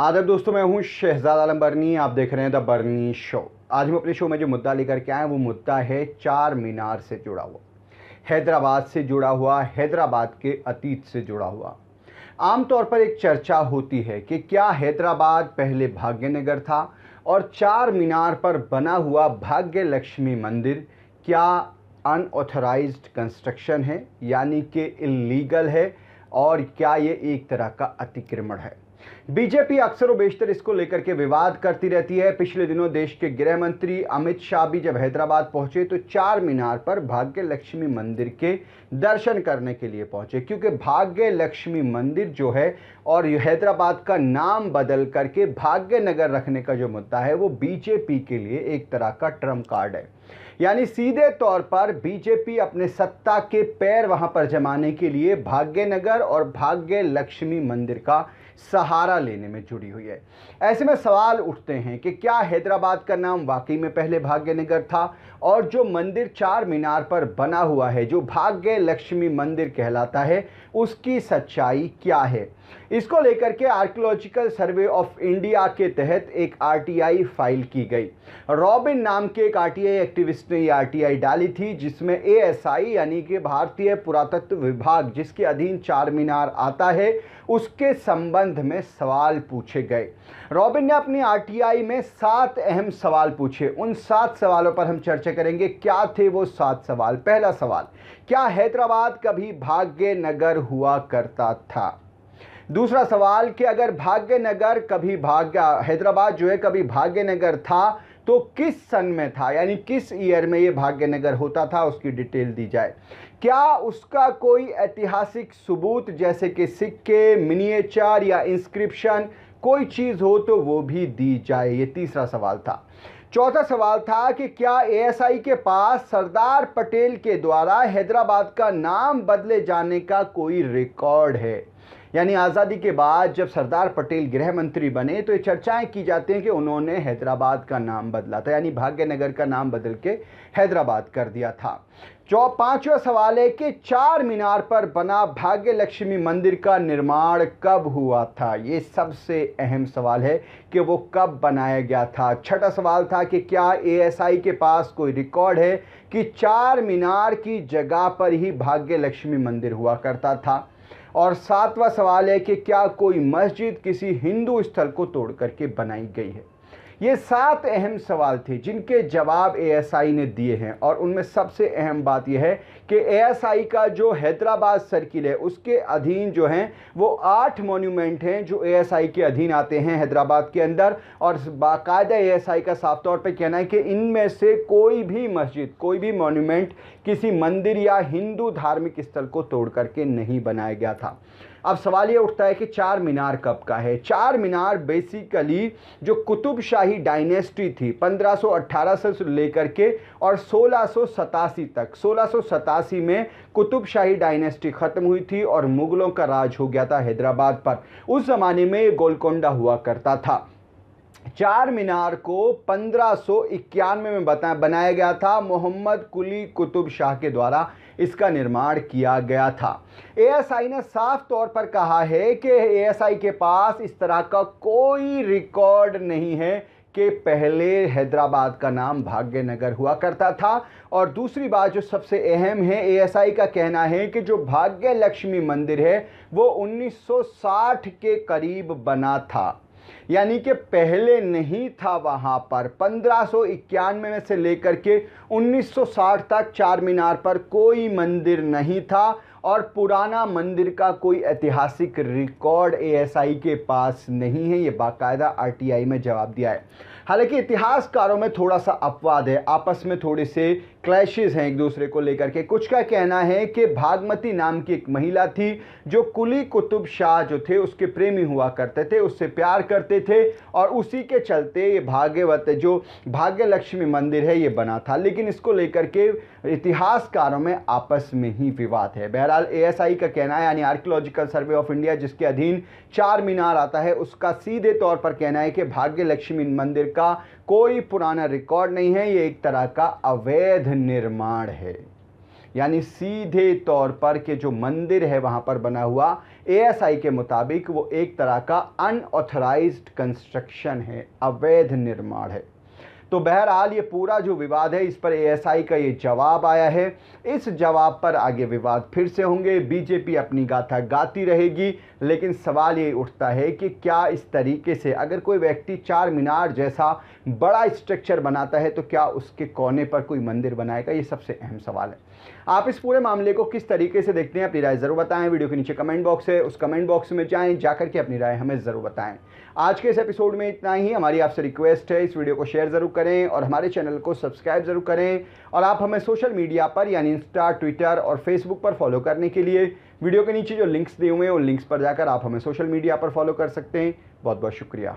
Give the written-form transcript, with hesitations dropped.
आदाब दोस्तों, मैं हूं शहजाद आलम बरनी। आप देख रहे हैं द बरनी शो। आज हम अपने शो में जो मुद्दा लेकर के आए वो मुद्दा है चार मीनार से जुड़ा हुआ, हैदराबाद से जुड़ा हुआ, हैदराबाद के अतीत से जुड़ा हुआ। आमतौर पर एक चर्चा होती है कि क्या हैदराबाद पहले भाग्यनगर था और चार मीनार पर बना हुआ भाग्य लक्ष्मी मंदिर क्या अनऑथराइज्ड कंस्ट्रक्शन है, यानी कि इलीगल है, और क्या ये एक तरह का अतिक्रमण है। बीजेपी अक्सर व बेशतर इसको लेकर के विवाद करती रहती है। पिछले दिनों देश के गृह मंत्री अमित शाह भी जब हैदराबाद पहुंचे तो चार मीनार पर भाग्य लक्ष्मी मंदिर के दर्शन करने के लिए पहुंचे, क्योंकि भाग्य लक्ष्मी मंदिर जो है और हैदराबाद का नाम बदल करके भाग्यनगर रखने का जो मुद्दा है वो बीजेपी के लिए एक तरह का ट्रम्प कार्ड है। यानी सीधे तौर पर बीजेपी अपने सत्ता के पैर वहां पर जमाने के लिए भाग्यनगर और भाग्य लक्ष्मी मंदिर का सहारा लेने में जुड़ी हुई है। ऐसे में सवाल उठते हैं कि क्या हैदराबाद का नाम वाकई में पहले भाग्यनगर था और जो मंदिर चार मीनार पर बना हुआ है, जो भाग्य लक्ष्मी मंदिर कहलाता है, उसकी सच्चाई क्या है। इसको लेकर के आर्कियोलॉजिकल सर्वे ऑफ इंडिया के तहत एक आरटीआई फाइल की गई। रॉबिन नाम के एक आरटीआई एक्टिविस्ट ने ये आरटीआई डाली थी, जिसमें एएसआई यानी कि भारतीय पुरातत्व विभाग, जिसके अधीन चार मीनार आता है, उसके संबंध में सवाल पूछे गए। रॉबिन ने अपनी आरटीआई में 7 अहम सवाल पूछे। उन 7 सवालों पर हम चर्चा करेंगे। क्या थे वो 7 सवाल? पहला सवाल, क्या हैदराबाद कभी भाग्यनगर हुआ करता था? दूसरा सवाल कि अगर हैदराबाद जो है कभी भाग्यनगर था तो किस सन में था, यानी किस ईयर में ये भाग्यनगर होता था, उसकी डिटेल दी जाए। क्या उसका कोई ऐतिहासिक सबूत जैसे कि सिक्के, मिनिएचर या इंस्क्रिप्शन कोई चीज़ हो तो वो भी दी जाए। ये तीसरा सवाल था। चौथा सवाल था कि क्या एएसआई के पास सरदार पटेल के द्वारा हैदराबाद का नाम बदले जाने का कोई रिकॉर्ड है। यानी आज़ादी के बाद जब सरदार पटेल गृह मंत्री बने तो ये चर्चाएं की जाती हैं कि उन्होंने हैदराबाद का नाम बदला था, यानी भाग्यनगर का नाम बदल के हैदराबाद कर दिया था। पांचवा सवाल है कि चार मीनार पर बना भाग्य लक्ष्मी मंदिर का निर्माण कब हुआ था। ये सबसे अहम सवाल है कि वो कब बनाया गया था। छठा सवाल था कि क्या एएसआई के पास कोई रिकॉर्ड है कि चार मीनार की जगह पर ही भाग्य लक्ष्मी मंदिर हुआ करता था। और सातवां सवाल है कि क्या कोई मस्जिद किसी हिंदू स्थल को तोड़ करके बनाई गई है। ये 7 अहम सवाल थे जिनके जवाब एएसआई ने दिए हैं, और उनमें सबसे अहम बात यह है कि एएसआई का जो हैदराबाद सर्किल है उसके अधीन जो हैं वो 8 मॉन्यूमेंट हैं जो एएसआई के अधीन आते हैं हैदराबाद के अंदर। और बाकायदा एएसआई का साफ तौर पर कहना है कि इनमें से कोई भी मस्जिद, कोई भी मॉन्यूमेंट किसी मंदिर या हिंदू धार्मिक स्थल को तोड़ करके नहीं बनाया गया था। अब सवाल ये उठता है कि चार मीनार कब का है। चार मीनार बेसिकली जो कुतुब शाही डायनेस्टी थी 1518 से लेकर के और 1687 तक, 1687 में कुतुब शाही डायनेस्टी खत्म हुई थी और मुगलों का राज हो गया था हैदराबाद पर। उस जमाने में गोलकोंडा हुआ करता था। चार मीनार को 1591 में बनाया गया था। मोहम्मद कुली कुतुब शाह के द्वारा इसका निर्माण किया गया था। एएसआई ने साफ तौर पर कहा है कि एएसआई के पास इस तरह का कोई रिकॉर्ड नहीं है कि पहले हैदराबाद का नाम भाग्यनगर हुआ करता था। और दूसरी बात जो सबसे अहम है, एएसआई का कहना है कि जो भाग्य लक्ष्मी मंदिर है वो 1960 के करीब बना था, यानी कि पहले नहीं था वहां पर। 1591 में से लेकर के 1960 तक चार मीनार पर कोई मंदिर नहीं था और पुराना मंदिर का कोई ऐतिहासिक रिकॉर्ड एएसआई के पास नहीं है। ये बाकायदा आरटीआई में जवाब दिया है। हालांकि इतिहासकारों में थोड़ा सा अपवाद है, आपस में थोड़े से क्लैशेस हैं एक दूसरे को लेकर के। कुछ का कहना है कि भागमती नाम की एक महिला थी जो कुली कुतुब शाह जो थे उसके प्रेमी हुआ करते थे, उससे प्यार करते थे, और उसी के चलते ये जो भाग्य लक्ष्मी मंदिर है ये बना था। लेकिन इसको लेकर के इतिहासकारों में आपस में ही विवाद है। बहरहाल एएसआई का कहना है, यानी आर्कियोलॉजिकल सर्वे ऑफ इंडिया जिसके अधीन चार मीनार आता है, उसका सीधे तौर पर कहना है कि भाग्य लक्ष्मी मंदिर का कोई पुराना रिकॉर्ड नहीं है, ये एक तरह का अवैध निर्माण है। यानी सीधे तौर पर कि जो मंदिर है वहाँ पर बना हुआ, एएसआई के मुताबिक वो एक तरह का अनऑथराइज्ड कंस्ट्रक्शन है, अवैध निर्माण है। तो बहरहाल ये पूरा जो विवाद है, इस पर एएसआई का ये जवाब आया है। इस जवाब पर आगे विवाद फिर से होंगे, बीजेपी अपनी गाथा गाती रहेगी, लेकिन सवाल ये उठता है कि क्या इस तरीके से अगर कोई व्यक्ति चार मीनार जैसा बड़ा स्ट्रक्चर बनाता है तो क्या उसके कोने पर कोई मंदिर बनाएगा? ये सबसे अहम सवाल है। आप इस पूरे मामले को किस तरीके से देखते हैं, अपनी राय ज़रूर बताएं। वीडियो के नीचे कमेंट बॉक्स है, उस कमेंट बॉक्स में जाकर के अपनी राय हमें ज़रूर बताएं। आज के इस एपिसोड में इतना ही। हमारी आपसे रिक्वेस्ट है, इस वीडियो को शेयर ज़रूर करें और हमारे चैनल को सब्सक्राइब ज़रूर करें। और आप हमें सोशल मीडिया पर यानी इंस्टा, ट्विटर और फेसबुक पर फॉलो करने के लिए वीडियो के नीचे जो लिंक्स दिए हुए हैं उन लिंक्स पर जाकर आप हमें सोशल मीडिया पर फॉलो कर सकते हैं। बहुत बहुत शुक्रिया।